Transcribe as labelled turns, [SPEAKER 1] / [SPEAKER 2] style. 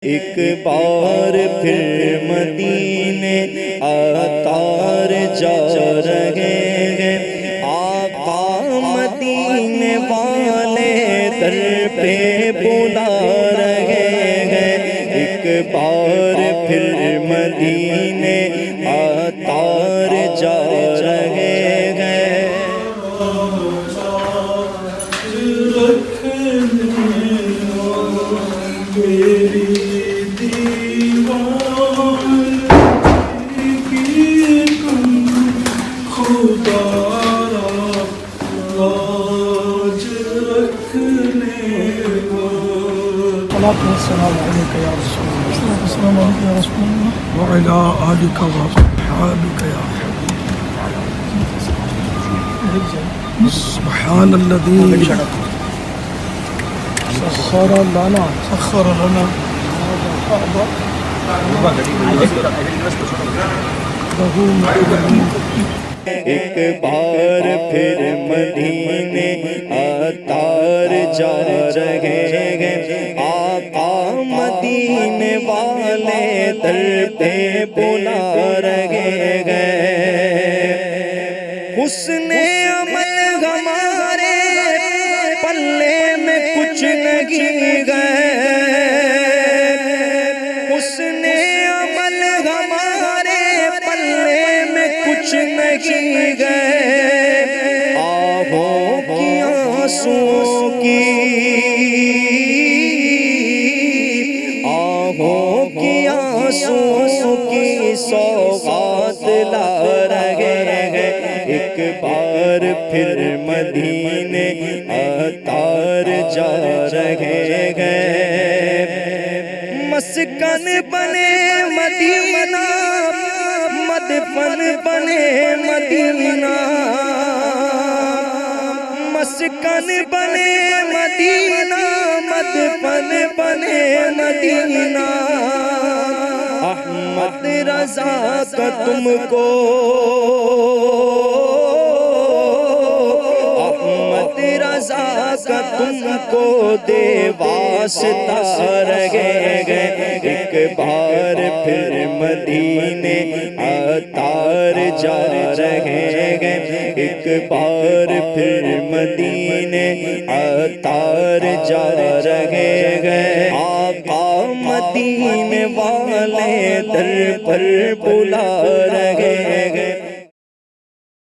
[SPEAKER 1] ایک بار پھر مدینے عطار جا رہے ہیں، آقا مدینے والے در پہ بلا رہے ہیں۔ ایک بار پھر مدینے عطار جا رہے ہیں۔
[SPEAKER 2] السلام عليك يا رسول الله، السلام عليك يا رسول الله وعلى آلك وأصحابك يا حبيبي. سبحان الذي سخر لنا هذا الكعبة له معين.
[SPEAKER 1] ایک بار پھر مدینے عطار جا رہے ہیں، آقا مدینے والے در پہ بلا رہے ہیں۔ حسن عمل ہمارے پلے میں کچھ نہیں گئے، حسن عمل ہمارے پلے میں کچھ نہیں گئے، آہوں کی آنسوں کی، آہوں کی آنسوں کی سوغات لا رہے ہیں۔ ایک بار پھر مدینے عطار جا رہے ہیں۔ مسکن بنے مدینہ، مدفن بنے مدینہ، مسکن بنے مدینہ، مدفن بنے مدینہ۔ احمد رضا کا تم کو، احمد رضا کا تم کو دے واسطہ رہے گئے۔ ایک بار پھر مدینے عطار جا رہے ہیں، ایک بار پھر مدینے عطار جا رہے ہیں۔ آقا مدینے والے در پر بلا رہے ہیں۔